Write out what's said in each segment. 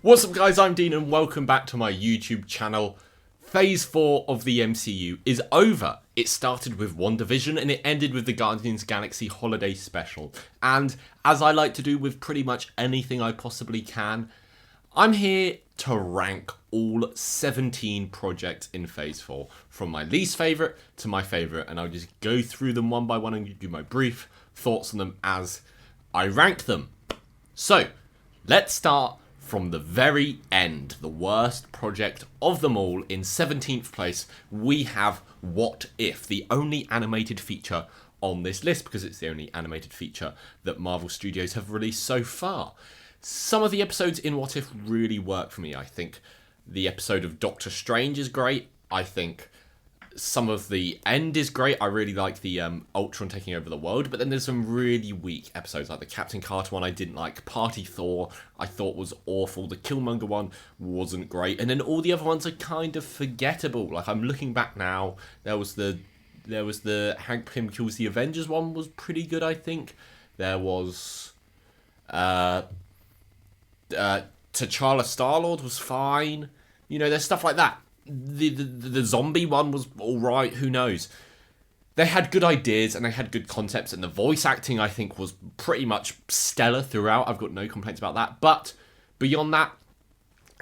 What's up guys, I'm Dean and welcome back to my YouTube channel. Phase 4 of the MCU is over. It started with WandaVision and it ended with the Guardians of the Galaxy Holiday Special. And as I like to do with pretty much anything I possibly can, I'm here to rank all 17 projects in Phase 4, from my least favourite to my favourite, and I'll just go through them one by one and give you my brief thoughts on them as I rank them. So, let's start from the very end, the worst project of them all. In 17th place, we have What If, the only animated feature on this list, because it's the only animated feature that Marvel Studios have released so far. Some of the episodes in What If really work for me. I think the episode of Doctor Strange is great. I think some of the end is great. I really like the Ultron taking over the world, but then there's some really weak episodes, like the Captain Carter one I didn't like. Party Thor I thought was awful. The Killmonger one wasn't great, and then all the other ones are kind of forgettable. Like, I'm looking back now, there was the Hank Pym kills the Avengers one was pretty good. I think there was T'Challa Star-Lord was fine. You know, there's stuff like that. The zombie one was alright, who knows. They had good ideas and they had good concepts, and the voice acting I think was pretty much stellar throughout. I've got no complaints about that, but beyond that,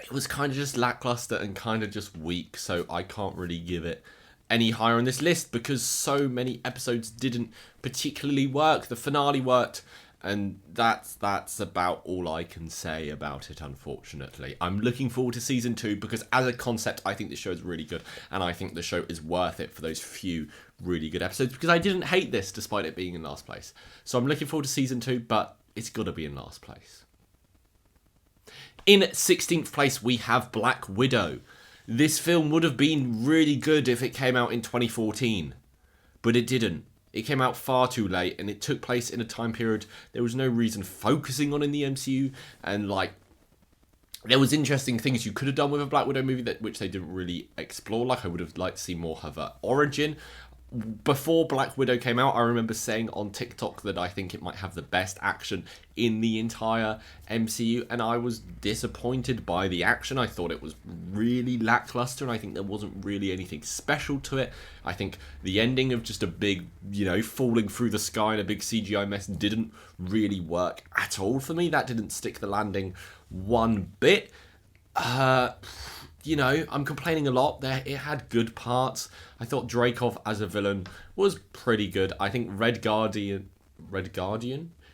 it was kind of just lackluster and kind of just weak, so I can't really give it any higher on this list because so many episodes didn't particularly work. The finale worked, and that's about all I can say about it, unfortunately. I'm looking forward to season 2 because as a concept, I think the show is really good, and I think the show is worth it for those few really good episodes, because I didn't hate this despite it being in last place. So I'm looking forward to season 2, but it's got to be in last place. In 16th place, we have Black Widow. This film would have been really good if it came out in 2014, but it didn't. It came out far too late, and it took place in a time period there was no reason focusing on in the MCU, and like, there was interesting things you could have done with a Black Widow movie which they didn't really explore. Like, I would have liked to see more of her origin. Before Black Widow came out, I remember saying on TikTok that I think it might have the best action in the entire MCU, and I was disappointed by the action. I thought it was really lackluster, and I think there wasn't really anything special to it. I think the ending of just a big, falling through the sky in a big CGI mess didn't really work at all for me. That didn't stick the landing one bit. I'm complaining a lot there. It had good parts. I thought Dreykov as a villain was pretty good. I think Red Guardian?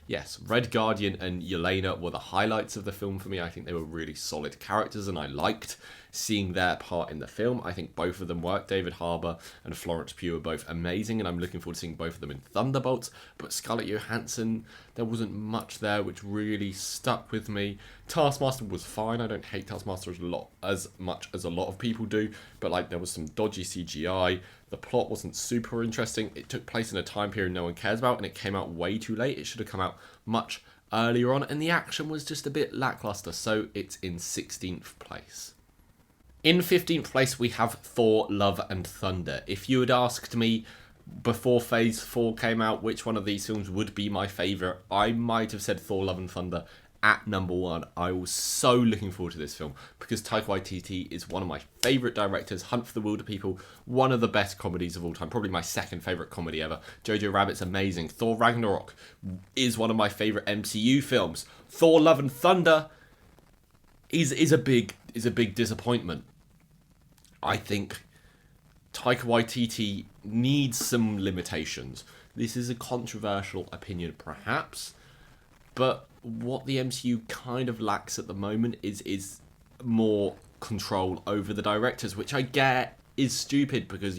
Yes, Red Guardian and Yelena were the highlights of the film for me. I think they were really solid characters, and I liked seeing their part in the film. I think both of them worked. David Harbour and Florence Pugh are both amazing, and I'm looking forward to seeing both of them in Thunderbolts. But Scarlett Johansson, there wasn't much there which really stuck with me. Taskmaster was fine. I don't hate Taskmaster as much as a lot of people do, but like, there was some dodgy CGI. The plot wasn't super interesting. It took place in a time period no one cares about, and it came out way too late. It should have come out much earlier on, and the action was just a bit lackluster, so it's in 16th place. In 15th place, we have Thor, Love and Thunder. If you had asked me before Phase 4 came out which one of these films would be my favourite, I might have said Thor, Love and Thunder at number 1. I was so looking forward to this film because Taika Waititi is one of my favourite directors. Hunt for the Wilder People, one of the best comedies of all time, probably my second favourite comedy ever. Jojo Rabbit's amazing. Thor Ragnarok is one of my favourite MCU films. Thor, Love and Thunder is a big disappointment. I think Taika Waititi needs some limitations. This is a controversial opinion, perhaps, but what the MCU kind of lacks at the moment is more control over the directors, which I get is stupid because,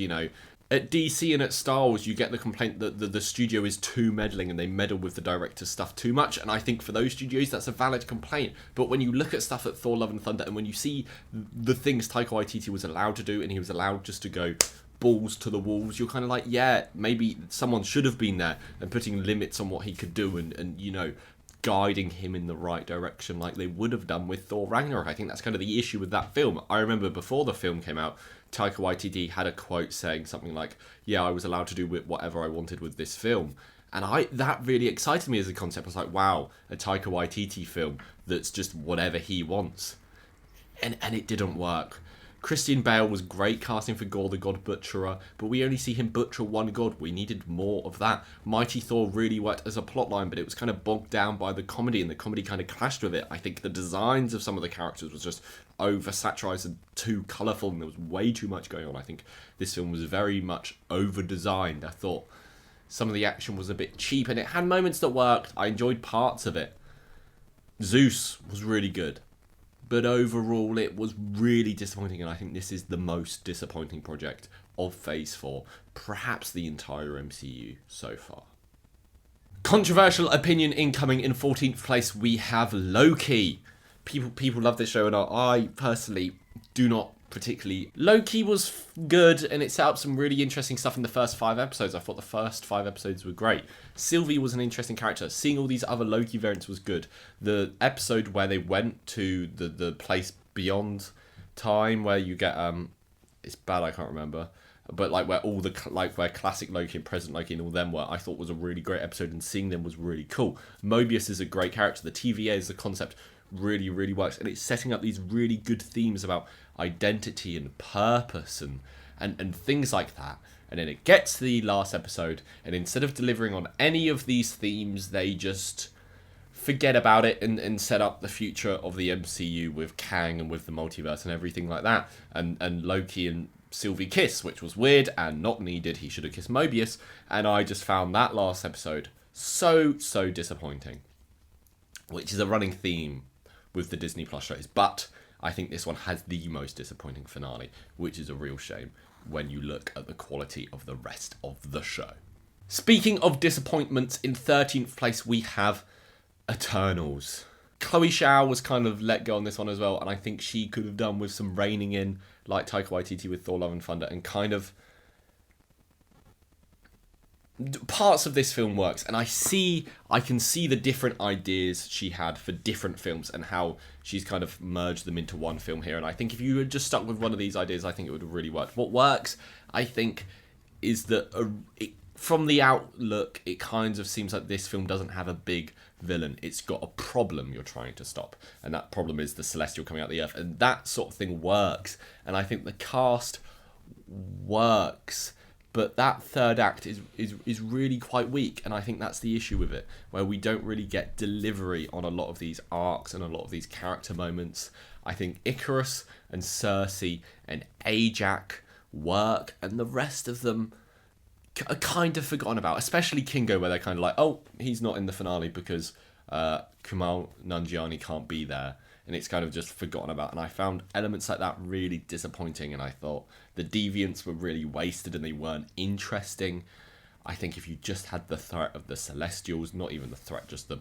at DC and at Star Wars, you get the complaint that the studio is too meddling and they meddle with the director's stuff too much. And I think for those studios, that's a valid complaint. But when you look at stuff at Thor, Love and Thunder, and when you see the things Taika Waititi was allowed to do, and he was allowed just to go balls to the walls, you're kind of like, yeah, maybe someone should have been there and putting limits on what he could do and guiding him in the right direction like they would have done with Thor Ragnarok. I think that's kind of the issue with that film. I remember before the film came out, Taika Waititi had a quote saying something like, yeah, I was allowed to do whatever I wanted with this film. And that really excited me as a concept. I was like, wow, a Taika Waititi film that's just whatever he wants. and it didn't work. Christian Bale was great casting for Gore the God Butcherer, but we only see him butcher one god. We needed more of that. Mighty Thor really worked as a plotline, but it was kind of bogged down by the comedy, and the comedy kind of clashed with it. I think the designs of some of the characters was just oversaturated and too colourful, and there was way too much going on. I think this film was very much over-designed. I thought some of the action was a bit cheap, and it had moments that worked. I enjoyed parts of it. Zeus was really good. But overall, it was really disappointing, and I think this is the most disappointing project of Phase 4, perhaps the entire MCU so far. Controversial opinion incoming. In 14th place, we have Loki. People love this show, and I personally do not particularly. Loki was good, and it set up some really interesting stuff in the first 5 episodes. I thought the first 5 episodes were great. Sylvie was an interesting character. Seeing all these other Loki variants was good. The episode where they went to the place beyond time, where you get it's bad, I can't remember, but like where all the where classic Loki and present Loki and all them were, I thought was a really great episode, and seeing them was really cool. Mobius is a great character. The TVA as a concept really works, and it's setting up these really good themes about identity and purpose and things like that. And then it gets to the last episode, and instead of delivering on any of these themes, they just forget about it and set up the future of the MCU with Kang and with the multiverse and everything like that. And Loki and Sylvie kiss, which was weird and not needed. He should have kissed Mobius, and I just found that last episode so disappointing, which is a running theme with the Disney Plus shows. But I think this one has the most disappointing finale, which is a real shame when you look at the quality of the rest of the show. Speaking of disappointments, in 13th place we have Eternals. Chloe Zhao was kind of let go on this one as well, and I think she could have done with some reining in, like Taika Waititi with Thor Love and Thunder, and kind of parts of this film works, and I can see the different ideas she had for different films and how she's kind of merged them into one film here. And I think if you had just stuck with one of these ideas, I think it would have really worked. What works, I think, is that from the outlook, it kind of seems like this film doesn't have a big villain. It's got a problem you're trying to stop, and that problem is the Celestial coming out of the Earth, and that sort of thing works. And I think the cast works. But that third act is really quite weak, and I think that's the issue with it, where we don't really get delivery on a lot of these arcs and a lot of these character moments. I think Icarus and Cersei and Ajak work, and the rest of them are kind of forgotten about, especially Kingo, where they're kind of like, oh, he's not in the finale because Kumail Nanjiani can't be there. And it's kind of just forgotten about. And I found elements like that really disappointing. And I thought the deviants were really wasted and they weren't interesting. I think if you just had the threat of the Celestials, not even the threat, just the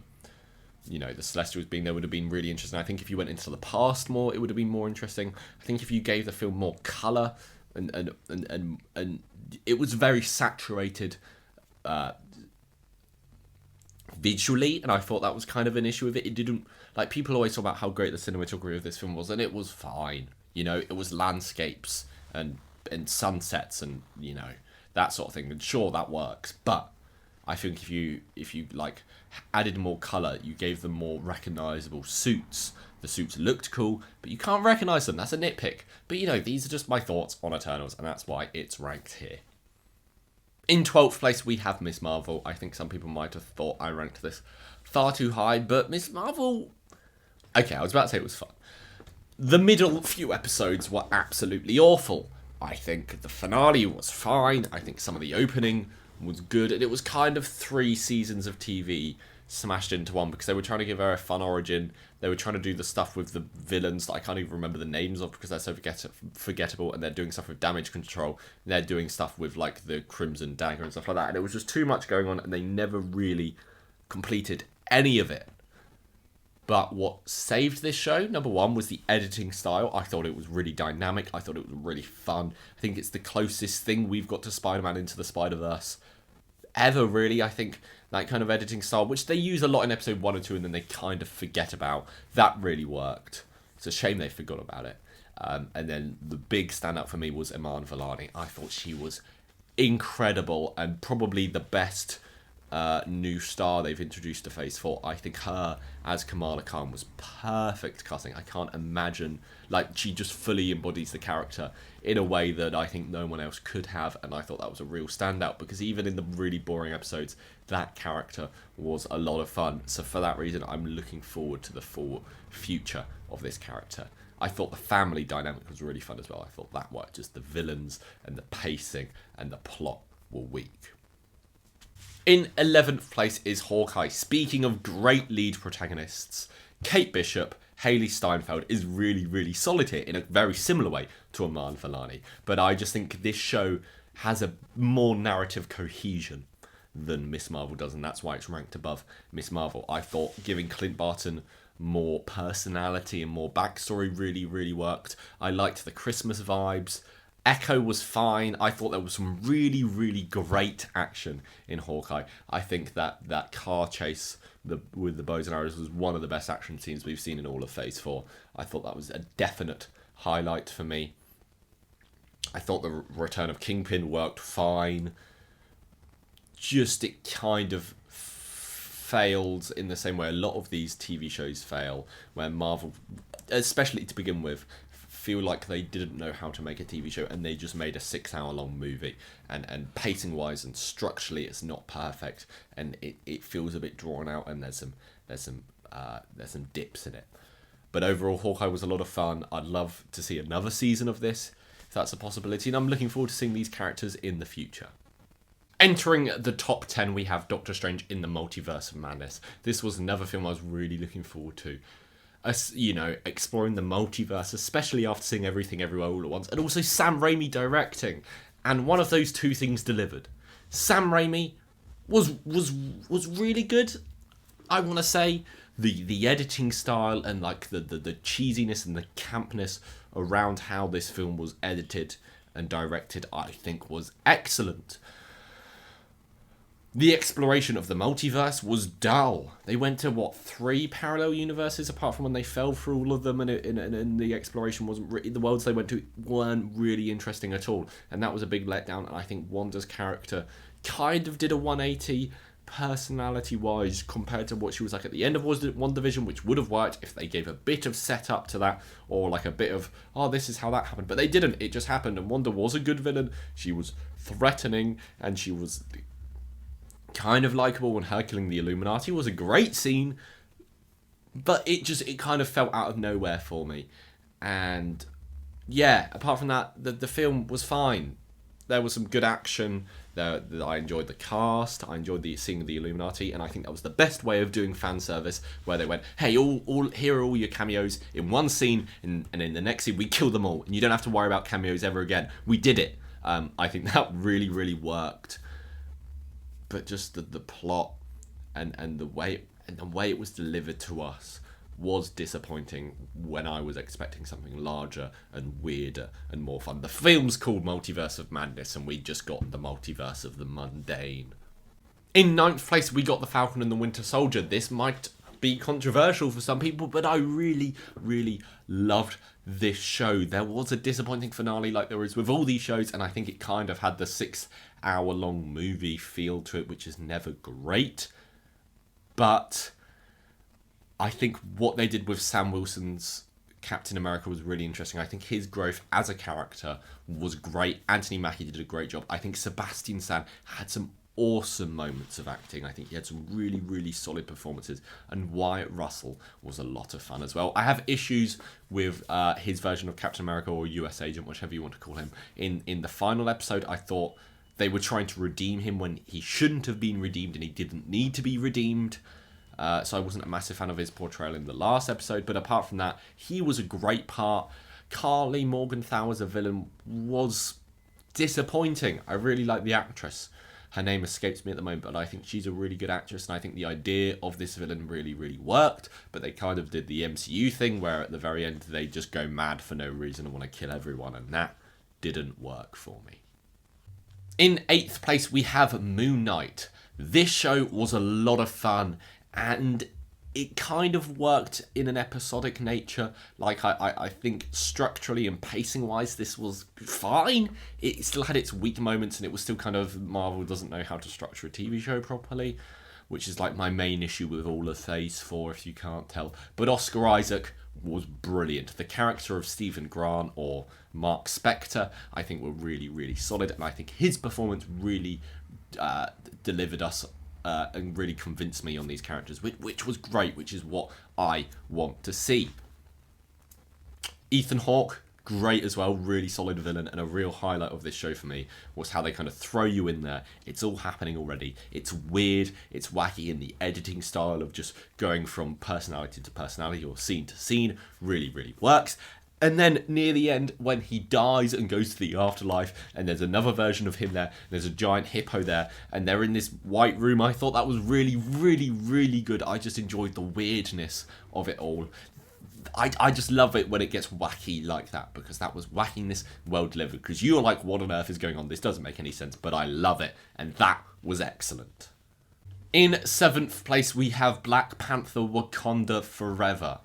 Celestials being there would have been really interesting. I think if you went into the past more, it would have been more interesting. I think if you gave the film more colour and it was very saturated visually, and I thought that was kind of an issue with it. It didn't, like, people always talk about how great the cinematography of this film was, and it was fine. It was landscapes and sunsets and that sort of thing, and sure, that works. But I think if you like added more color, you gave them more recognizable suits. The suits looked cool, but you can't recognize them. That's a nitpick. But these are just my thoughts on Eternals, and that's why it's ranked here. In 12th place, we have Miss Marvel. I think some people might have thought I ranked this far too high, but Miss Marvel... Okay, I was about to say it was fun. The middle few episodes were absolutely awful. I think the finale was fine. I think some of the opening was good, and it was kind of 3 seasons of TV smashed into one, because they were trying to give her a fun origin. They were trying to do the stuff with the villains that I can't even remember the names of because they're so forgettable, and they're doing stuff with damage control, and they're doing stuff with like the Crimson Dagger and stuff like that, and it was just too much going on, and they never really completed any of it. But what saved this show, number one, was the editing style. I thought it was really dynamic. I thought it was really fun. I think it's the closest thing we've got to Spider-Man Into the Spider-Verse ever, really. I think that kind of editing style, which they use a lot in episode 1 and 2, and then they kind of forget about, that really worked. It's a shame they forgot about it. And then the big standout for me was Iman Vellani. I thought she was incredible and probably the best new star they've introduced to Phase 4. I think her as Kamala Khan was perfect casting. I can't imagine, like, she just fully embodies the character in a way that I think no one else could have, and I thought that was a real standout, because even in the really boring episodes, that character was a lot of fun. So for that reason, I'm looking forward to the full future of this character. I thought the family dynamic was really fun as well. I thought that worked. Just the villains and the pacing and the plot were weak. In 11th place is Hawkeye. Speaking of great lead protagonists, Kate Bishop, Hayley Steinfeld is really, really solid here in a very similar way to Aman Vellani. But I just think this show has a more narrative cohesion than Miss Marvel does, and that's why it's ranked above Miss Marvel. I thought giving Clint Barton more personality and more backstory really, really worked. I liked the Christmas vibes. Echo was fine. I thought there was some really, really great action in Hawkeye. I think that car chase with the bows and arrows was one of the best action scenes we've seen in all of Phase 4. I thought that was a definite highlight for me. I thought the return of Kingpin worked fine. Just it kind of failed in the same way a lot of these TV shows fail, where Marvel, especially to begin with, feel like they didn't know how to make a TV show and they just made a 6-hour long movie, and pacing wise and structurally it's not perfect, and it feels a bit drawn out, and there's some dips in it. But overall, Hawkeye was a lot of fun. I'd love to see another season of this if that's a possibility, and I'm looking forward to seeing these characters in the future. Entering the top 10, we have Doctor Strange in the Multiverse of Madness. This was another film I was really looking forward to. Exploring the multiverse, especially after seeing Everything Everywhere All at Once, and also Sam Raimi directing. And one of those two things delivered. Sam Raimi was really good. I want to say the editing style and like the cheesiness and the campness around how this film was edited and directed, I think was excellent. The exploration of the multiverse was dull. They went to, 3 parallel universes, apart from when they fell through all of them, and the exploration wasn't... the worlds they went to weren't really interesting at all, and that was a big letdown. And I think Wanda's character kind of did a 180 personality-wise compared to what she was like at the end of WandaVision, which would have worked if they gave a bit of setup to that, or like a bit of, this is how that happened. But they didn't. It just happened, and Wanda was a good villain. She was threatening, and she was kind of likable, when her killing the Illuminati was a great scene, but it kind of felt out of nowhere for me. And yeah, apart from that, the film was fine. There was some good action. I enjoyed the cast. I enjoyed seeing the Illuminati, and I think that was the best way of doing fan service, where they went, hey, all here are all your cameos in one scene, and in the next scene we kill them all, and you don't have to worry about cameos ever again. We did it. I think that really, really worked. But just the plot and the way it was delivered to us was disappointing, when I was expecting something larger and weirder and more fun. The film's called Multiverse of Madness, and we just got the multiverse of the mundane. In 9th place, we got The Falcon and the Winter Soldier. This might be controversial for some people, but I really, really loved this show. There was a disappointing finale, like there is with all these shows, and I think it kind of had the 6-hour-long movie feel to it, which is never great. But I think what they did with Sam Wilson's Captain America was really interesting. I think his growth as a character was great. Anthony Mackie did a great job. I think Sebastian Stan had some awesome moments of acting. I think he had some really, really solid performances, and Wyatt Russell was a lot of fun as well. I have issues with his version of Captain America, or US Agent, whichever you want to call him. In the final episode, I thought they were trying to redeem him when he shouldn't have been redeemed, and he didn't need to be redeemed. So I wasn't a massive fan of his portrayal in the last episode, but apart from that, he was a great part. Carly Morgenthau as a villain was disappointing. I really like the actress. Her name escapes me at the moment, but I think she's a really good actress, and I think the idea of this villain really, really worked. But they kind of did the MCU thing, where at the very end they just go mad for no reason and want to kill everyone, and that didn't work for me. In 8th place, we have Moon Knight. This show was a lot of fun, and it kind of worked in an episodic nature. Like, I think structurally and pacing wise, this was fine. It still had its weak moments, and it was still kind of, Marvel doesn't know how to structure a TV show properly, which is like my main issue with all of Phase 4, if you can't tell. But Oscar Isaac was brilliant. The character of Stephen Grant or Mark Spector, I think, were really, really solid, and I think his performance really delivered us and really convinced me on these characters, which was great, which is what I want to see. Ethan Hawke, great as well, really solid villain, and a real highlight of this show for me was how they kind of throw you in there. It's all happening already. It's weird, it's wacky, in the editing style of just going from personality to personality or scene to scene really, really works. And then near the end, when he dies and goes to the afterlife, and there's another version of him there, there's a giant hippo there, and they're in this white room, I thought that was really, really, really good. I just enjoyed the weirdness of it all. I just love it when it gets wacky like that, because that was wackiness well delivered. Because you're like, what on earth is going on? This doesn't make any sense, but I love it, and that was excellent. In 7th place, we have Black Panther: Wakanda Forever.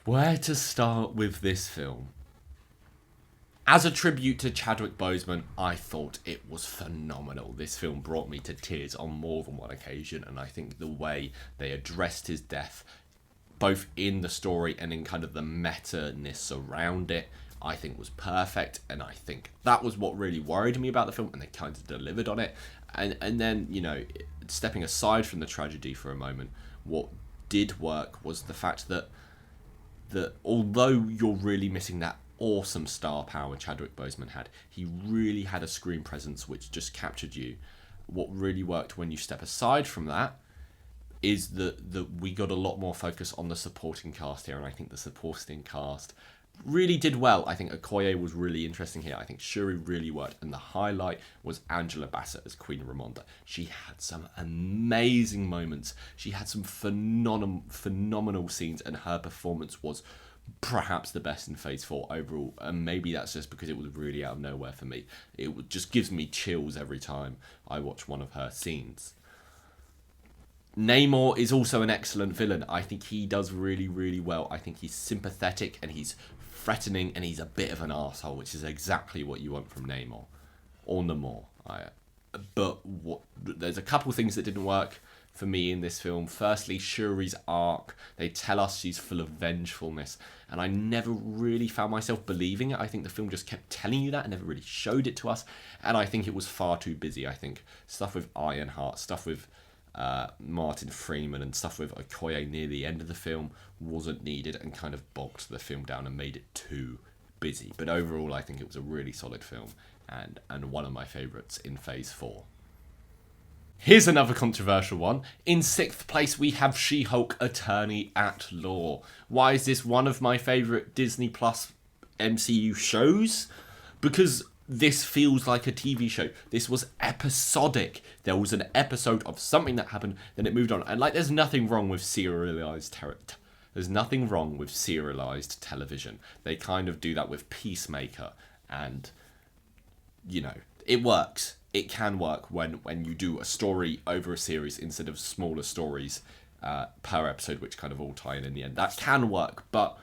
Where to start with this film? As a tribute to Chadwick Boseman, I thought it was phenomenal. This film brought me to tears on more than one occasion, and I think the way they addressed his death, both in the story and in kind of the meta-ness around it, I think was perfect, and I think that was what really worried me about the film, and they kind of delivered on it. And then, you know, stepping aside from the tragedy for a moment, what did work was the fact that although you're really missing that awesome star power Chadwick Boseman had, he really had a screen presence which just captured you. What really worked when you step aside from that is that we got a lot more focus on the supporting cast here, and I think the supporting cast really did well. I think Okoye was really interesting here. I think Shuri really worked, and the highlight was Angela Bassett as Queen Ramonda. She had some amazing moments. She had some phenomenal scenes, and her performance was perhaps the best in Phase 4 overall, and maybe that's just because it was really out of nowhere for me. It just gives me chills every time I watch one of her scenes. Namor is also an excellent villain. I think he does really, really well. I think he's sympathetic, and he's threatening, and he's a bit of an arsehole, which is exactly what you want from Namor. Or Namor. But there's a couple things that didn't work for me in this film. Firstly, Shuri's arc. They tell us she's full of vengefulness, and I never really found myself believing it. I think the film just kept telling you that and never really showed it to us, and I think it was far too busy. I think stuff with Ironheart, stuff with Martin Freeman, and stuff with Okoye near the end of the film wasn't needed and kind of bogged the film down and made it too busy. But overall, I think it was a really solid film and one of my favourites in Phase 4. Here's another controversial one. In 6th place, we have She-Hulk: Attorney at Law. Why is this one of my favourite Disney Plus MCU shows? Because this feels like a TV show. This was episodic. There was an episode of something that happened, then it moved on. And there's nothing wrong with serialized television. They kind of do that with Peacemaker, and you know, it works. It can work when you do a story over a series instead of smaller stories per episode, which kind of all tie in the end. That can work, but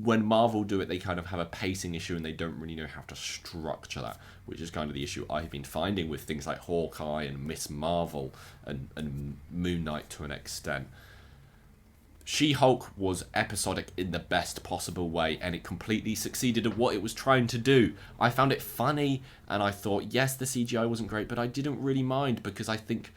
when Marvel do it, they kind of have a pacing issue, and they don't really know how to structure that, which is kind of the issue I've been finding with things like Hawkeye and Miss Marvel and Moon Knight to an extent. She-Hulk was episodic in the best possible way, and it completely succeeded at what it was trying to do. I found it funny, and I thought, yes, the CGI wasn't great, but I didn't really mind, because I think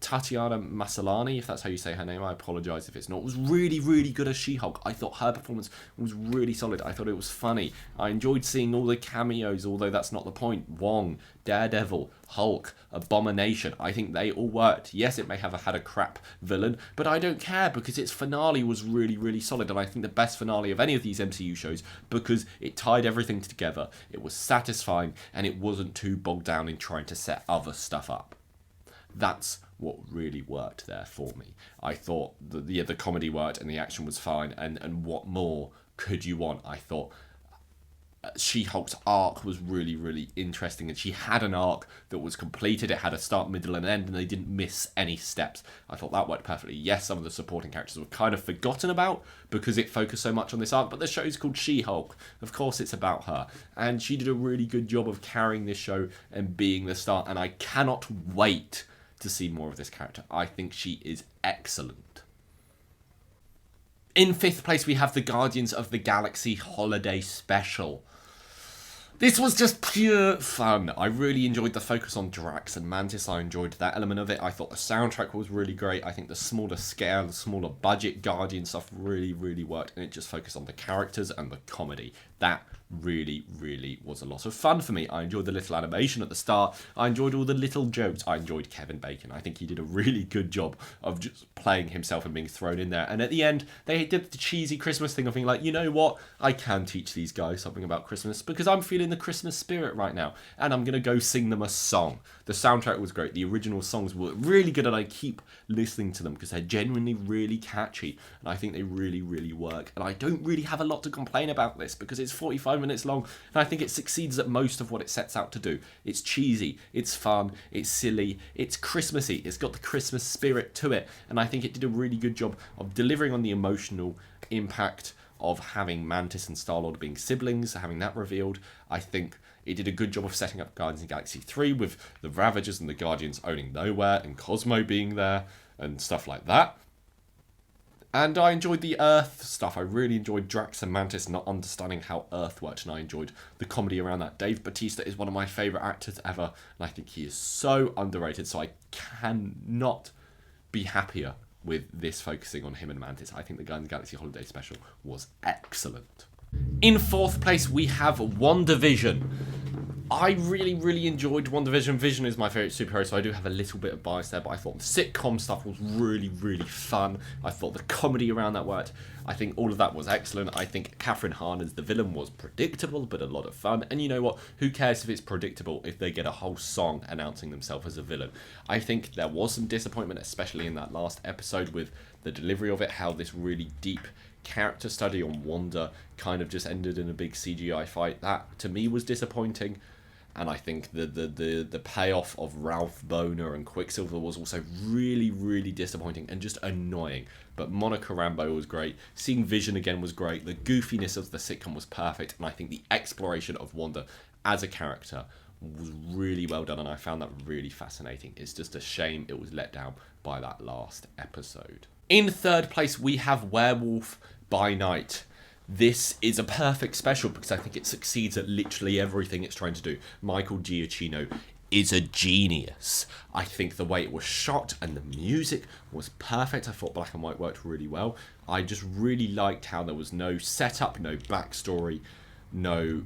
Tatiana Maslany, if that's how you say her name, I apologise if it's not, was really, really good as She-Hulk. I thought her performance was really solid. I thought it was funny. I enjoyed seeing all the cameos, although that's not the point. Wong, Daredevil, Hulk, Abomination. I think they all worked. Yes, it may have had a crap villain, but I don't care, because its finale was really, really solid, and I think the best finale of any of these MCU shows, because it tied everything together. It was satisfying, and it wasn't too bogged down in trying to set other stuff up. That's what really worked there for me. I thought the comedy worked and the action was fine, and what more could you want? I thought She-Hulk's arc was really, really interesting, and she had an arc that was completed. It had a start, middle, and end, and they didn't miss any steps. I thought that worked perfectly. Yes, some of the supporting characters were kind of forgotten about because it focused so much on this arc, but the show's called She-Hulk. Of course, it's about her, and she did a really good job of carrying this show and being the star, and I cannot wait to see more of this character. I think she is excellent. In 5th place, we have the Guardians of the Galaxy Holiday Special. This was just pure fun. I really enjoyed the focus on Drax and Mantis. I enjoyed that element of it. I thought the soundtrack was really great. I think the smaller scale, the smaller budget Guardian stuff really, really worked. And it just focused on the characters and the comedy. That really, really was a lot of fun for me. I enjoyed the little animation at the start. I enjoyed all the little jokes. I enjoyed Kevin Bacon. I think he did a really good job of just playing himself and being thrown in there. And at the end, they did the cheesy Christmas thing of being like, you know what? I can teach these guys something about Christmas because I'm feeling the Christmas spirit right now. And I'm going to go sing them a song. The soundtrack was great. The original songs were really good, and I keep listening to them because they're genuinely really catchy. And I think they really, really work. And I don't really have a lot to complain about this because it's 45 minutes long, and I think it succeeds at most of what it sets out to do. It's cheesy, it's fun, it's silly, it's Christmassy, it's got the Christmas spirit to it, and I think it did a really good job of delivering on the emotional impact of having Mantis and Star-Lord being siblings, having that revealed. I think it did a good job of setting up Guardians of the Galaxy 3 with the Ravagers and the Guardians owning nowhere and Cosmo being there and stuff like that. And I enjoyed the Earth stuff. I really enjoyed Drax and Mantis not understanding how Earth worked, and I enjoyed the comedy around that. Dave Bautista is one of my favourite actors ever, and I think he is so underrated, so I cannot be happier with this focusing on him and Mantis. I think the Guardians of the Galaxy Holiday Special was excellent. In 4th place, we have WandaVision. I really, really enjoyed WandaVision. Vision is my favourite superhero, so I do have a little bit of bias there, but I thought the sitcom stuff was really, really fun. I thought the comedy around that worked. I think all of that was excellent. I think Catherine Hahn as the villain was predictable, but a lot of fun. And you know what? Who cares if it's predictable if they get a whole song announcing themselves as a villain? I think there was some disappointment, especially in that last episode with the delivery of it, how this really deep character study on Wanda kind of just ended in a big CGI fight. That, to me, was disappointing. And I think the payoff of Ralph Boner and Quicksilver was also really, really disappointing and just annoying. But Monica Rambeau was great. Seeing Vision again was great. The goofiness of the sitcom was perfect. And I think the exploration of Wanda as a character was really well done. And I found that really fascinating. It's just a shame it was let down by that last episode. In 3rd place, we have Werewolf by Night. This is a perfect special because I think it succeeds at literally everything it's trying to do. Michael Giacchino is a genius. I think the way it was shot and the music was perfect. I thought black and white worked really well. I just really liked how there was no setup, no backstory, no,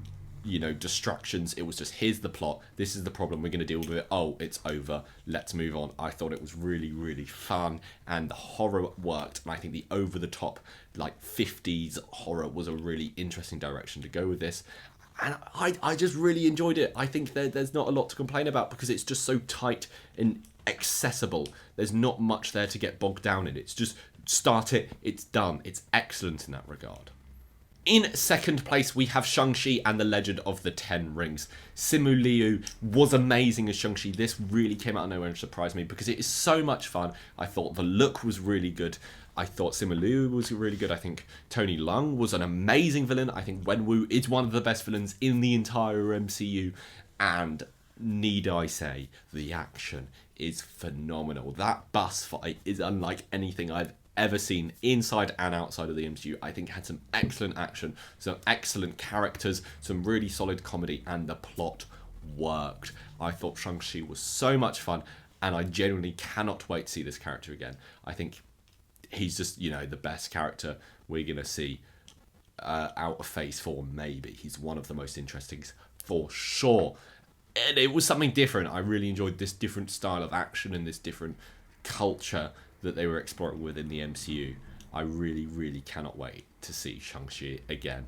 distractions. It was just, here's the plot, this is the problem, we're going to deal with it, oh, it's over, let's move on. I thought it was really, really fun, and the horror worked, and I think the over-the-top, 50s horror was a really interesting direction to go with this. And I just really enjoyed it. I think there's not a lot to complain about because it's just so tight and accessible. There's not much there to get bogged down in. It's just start it, it's done. It's excellent in that regard. In 2nd place, we have Shang-Chi and the Legend of the Ten Rings. Simu Liu was amazing as Shang-Chi. This really came out of nowhere and surprised me because it is so much fun. I thought the look was really good. I thought Simu Liu was really good. I think Tony Leung was an amazing villain. I think Wenwu is one of the best villains in the entire MCU. And need I say, the action is phenomenal. That bus fight is unlike anything I've ever seen inside and outside of the MCU. I think it had some excellent action, some excellent characters, some really solid comedy, and the plot worked. I thought Shang-Chi was so much fun, and I genuinely cannot wait to see this character again. I think he's just, the best character we're going to see out of Phase 4, maybe. He's one of the most interesting for sure. And it was something different. I really enjoyed this different style of action and this different culture that they were exploring within the MCU. I really, really cannot wait to see Shang-Chi again.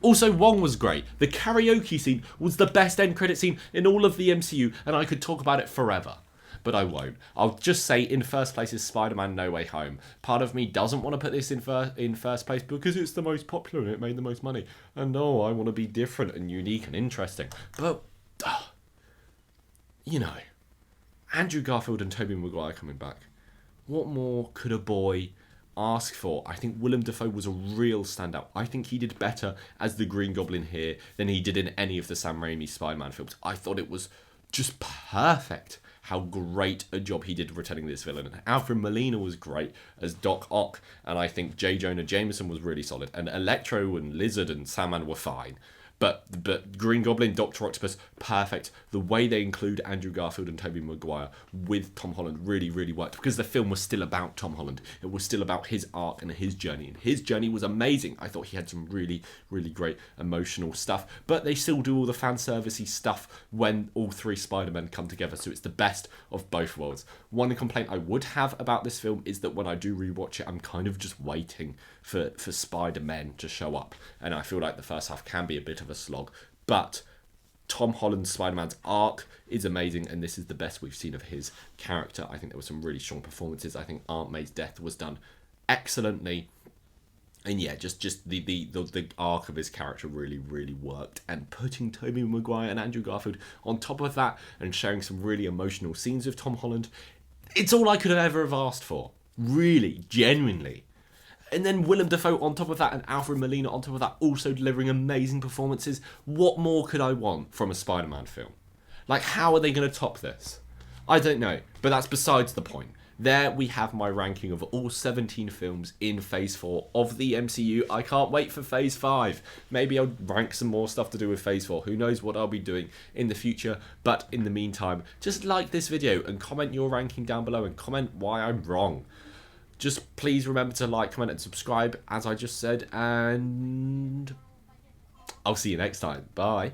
Also, Wong was great. The karaoke scene was the best end credit scene in all of the MCU, and I could talk about it forever. but I won't. I'll just say in first place is Spider-Man No Way Home. Part of me doesn't want to put this in first place because it's the most popular and it made the most money. And I want to be different and unique and interesting. But, you know, Andrew Garfield and Tobey Maguire coming back. What more could a boy ask for? I think Willem Dafoe was a real standout. I think he did better as the Green Goblin here than he did in any of the Sam Raimi Spider-Man films. I thought it was just perfect how great a job he did returning this villain. And Alfred Molina was great as Doc Ock, and I think J. Jonah Jameson was really solid. And Electro and Lizard and Sandman were fine. But Green Goblin, Dr. Octopus, perfect. The way they include Andrew Garfield and Tobey Maguire with Tom Holland really, really worked because the film was still about Tom Holland. It was still about his arc and his journey. And his journey was amazing. I thought he had some really, really great emotional stuff. But they still do all the fan servicey stuff when all three Spider-Men come together. So it's the best of both worlds. One complaint I would have about this film is that when I do rewatch it, I'm kind of just waiting for Spider-Man to show up. And I feel like the first half can be a bit of a slog. But Tom Holland's Spider-Man's arc is amazing, and this is the best we've seen of his character. I think there were some really strong performances. I think Aunt May's death was done excellently. And yeah, just the arc of his character really, really worked. And putting Tobey Maguire and Andrew Garfield on top of that and sharing some really emotional scenes with Tom Holland, it's all I could ever have asked for. Really, genuinely. And then Willem Dafoe on top of that and Alfred Molina on top of that, also delivering amazing performances. What more could I want from a Spider-Man film? Like, how are they going to top this? I don't know, but that's besides the point. There we have my ranking of all 17 films in Phase 4 of the MCU. I can't wait for Phase 5. Maybe I'll rank some more stuff to do with Phase 4. Who knows what I'll be doing in the future. But in the meantime, just like this video and comment your ranking down below and comment why I'm wrong. Just please remember to like, comment, and subscribe, as I just said, and I'll see you next time. Bye.